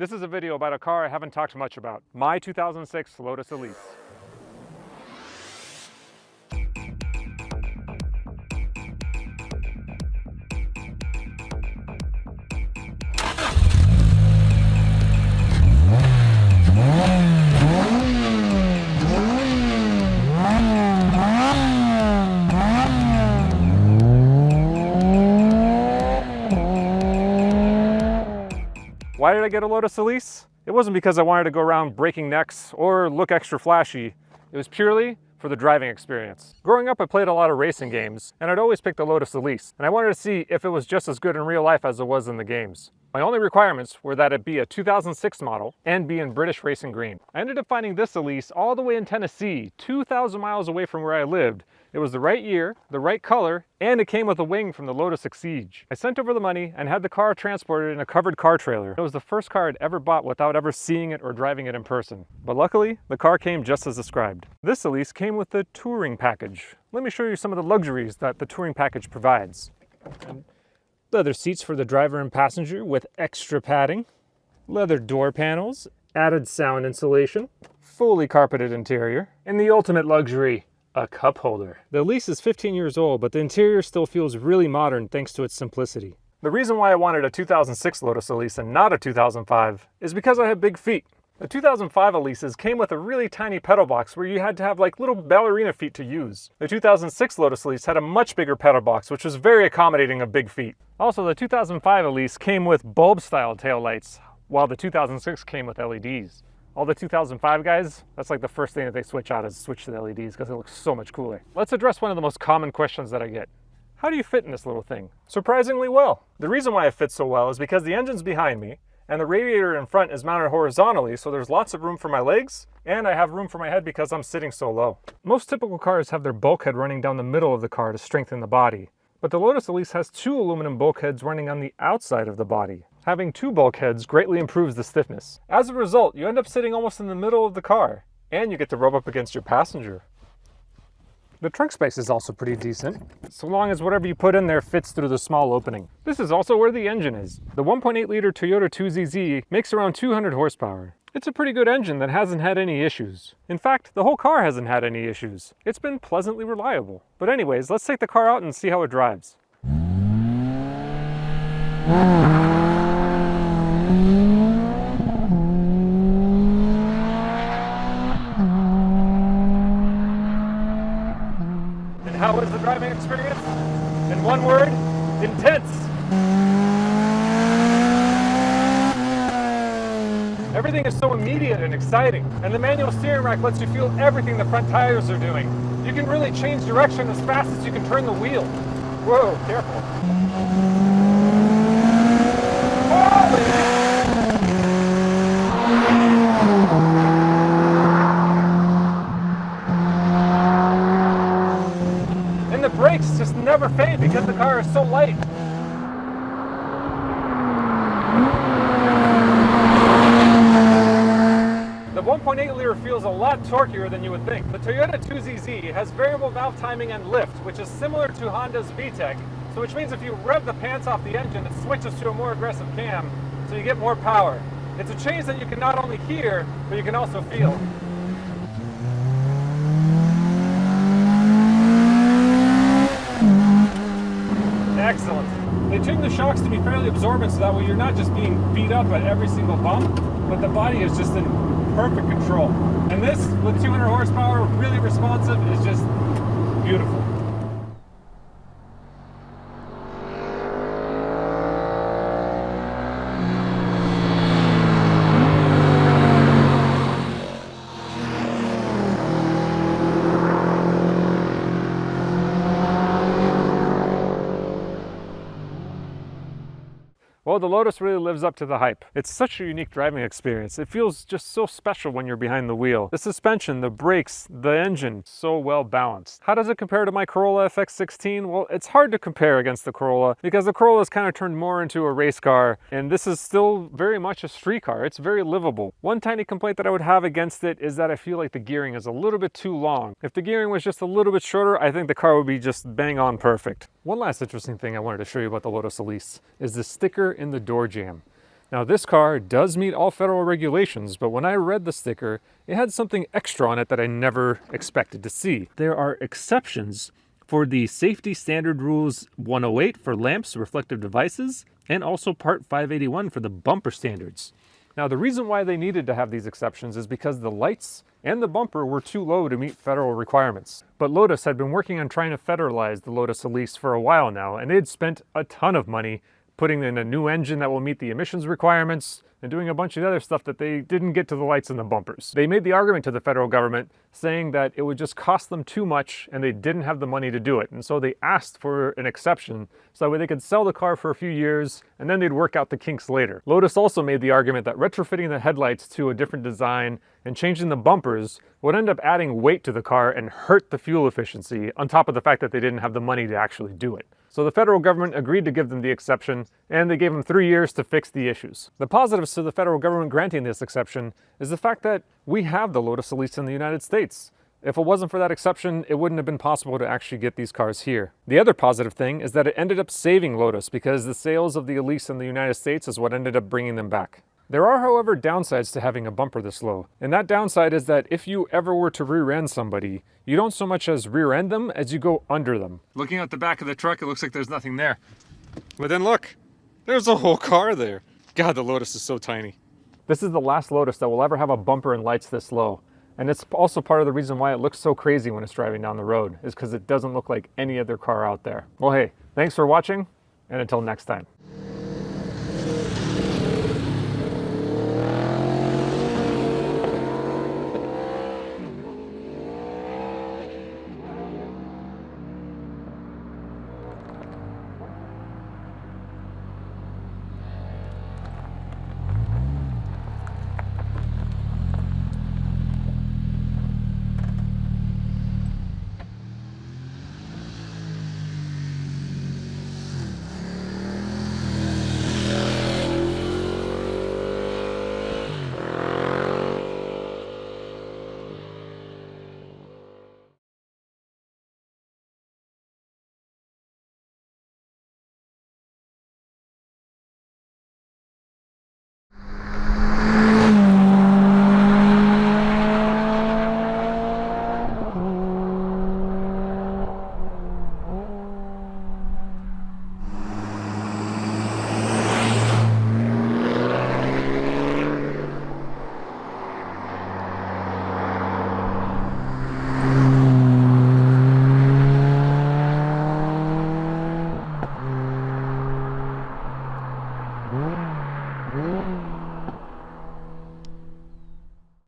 This is a video about a car I haven't talked much about, my 2006 Lotus Elise. Why did I get a Lotus Elise? It wasn't because I wanted to go around breaking necks or look extra flashy. It was purely for the driving experience. Growing up, I played a lot of racing games, and I'd always pick the Lotus Elise, and I wanted to see if it was just as good in real life as it was in the games. My only requirements were that it be a 2006 model and be in British racing green. I ended up finding this Elise all the way in Tennessee, 2,000 miles away from where I lived. It was the right year, the right color, and it came with a wing from the Lotus Exige. I sent over the money and had the car transported in a covered car trailer. It was the first car I'd ever bought without ever seeing it or driving it in person. But luckily, the car came just as described. This Elise came with the touring package. Let me show you some of the luxuries that the touring package provides. Leather seats for the driver and passenger with extra padding, leather door panels, added sound insulation, fully carpeted interior, and the ultimate luxury, a cup holder. The Elise is 15 years old, but the interior still feels really modern thanks to its simplicity. The reason why I wanted a 2006 Lotus Elise and not a 2005 is because I have big feet. The 2005 Elises came with a really tiny pedal box where you had to have like little ballerina feet to use. The 2006 Lotus Elise had a much bigger pedal box, which was very accommodating of big feet. Also, the 2005 Elise came with bulb-style taillights, while the 2006 came with LEDs. All the 2005 guys, that's like the first thing that they switch out is switch to the LEDs because it looks so much cooler. Let's address one of the most common questions that I get. How do you fit in this little thing? Surprisingly well. The reason why it fits so well is because the engine's behind me, and the radiator in front is mounted horizontally, so there's lots of room for my legs, and I have room for my head because I'm sitting so low. Most typical cars have their bulkhead running down the middle of the car to strengthen the body, but the Lotus Elise has two aluminum bulkheads running on the outside of the body. Having two bulkheads greatly improves the stiffness. As a result, you end up sitting almost in the middle of the car, and you get to rub up against your passenger. The trunk space is also pretty decent, so long as whatever you put in there fits through the small opening. This is also where the engine is. The 1.8-liter Toyota 2ZZ makes around 200 horsepower. It's a pretty good engine that hasn't had any issues. In fact, the whole car hasn't had any issues. It's been pleasantly reliable. But anyways, let's take the car out and see how it drives. How was the driving experience? In one word, intense. Everything is so immediate and exciting, and the manual steering rack lets you feel everything the front tires are doing. You can really change direction as fast as you can turn the wheel. Whoa, careful. And the brakes just never fade because the car is so light. The 1.8-liter feels a lot torquier than you would think. The Toyota 2ZZ has variable valve timing and lift, which is similar to Honda's VTEC, so which means if you rev the pants off the engine, it switches to a more aggressive cam, so you get more power. It's a change that you can not only hear, but you can also feel. Excellent. They tuned the shocks to be fairly absorbent so that way you're not just being beat up at every single bump, but the body is just in perfect control. And this, with 200 horsepower, really responsive, is just beautiful. Well, the Lotus really lives up to the hype. It's such a unique driving experience. It feels just so special when you're behind the wheel. The suspension, the brakes, the engine, so well balanced. How does it compare to my Corolla FX16? Well, it's hard to compare against the Corolla because the Corolla has kind of turned more into a race car, and this is still very much a street car. It's very livable. One tiny complaint that I would have against it is that I feel like the gearing is a little bit too long. If the gearing was just a little bit shorter, I think the car would be just bang on perfect. One last interesting thing I wanted to show you about the Lotus Elise is the sticker in the door jamb. Now this car does meet all federal regulations, but when I read the sticker, it had something extra on it that I never expected to see. There are exceptions for the Safety Standard Rules 108 for lamps, reflective devices, and also Part 581 for the bumper standards. Now the reason why they needed to have these exceptions is because the lights and the bumper were too low to meet federal requirements. But Lotus had been working on trying to federalize the Lotus Elise for a while now, and they'd spent a ton of money putting in a new engine that will meet the emissions requirements, and doing a bunch of other stuff that they didn't get to the lights and the bumpers. They made the argument to the federal government saying that it would just cost them too much and they didn't have the money to do it. And so they asked for an exception so that way they could sell the car for a few years and then they'd work out the kinks later. Lotus also made the argument that retrofitting the headlights to a different design and changing the bumpers would end up adding weight to the car and hurt the fuel efficiency, on top of the fact that they didn't have the money to actually do it. So the federal government agreed to give them the exception, and they gave them 3 years to fix the issues. The positives to the federal government granting this exception is the fact that we have the Lotus Elise in the United States. If it wasn't for that exception, it wouldn't have been possible to actually get these cars here. The other positive thing is that it ended up saving Lotus, because the sales of the Elise in the United States is what ended up bringing them back. There are, however, downsides to having a bumper this low. And that downside is that if you ever were to rear-end somebody, you don't so much as rear-end them as you go under them. Looking at the back of the truck, it looks like there's nothing there. But then look, there's a whole car there. God, the Lotus is so tiny. This is the last Lotus that will ever have a bumper and lights this low. And it's also part of the reason why it looks so crazy when it's driving down the road, is because it doesn't look like any other car out there. Well, hey, thanks for watching, and until next time.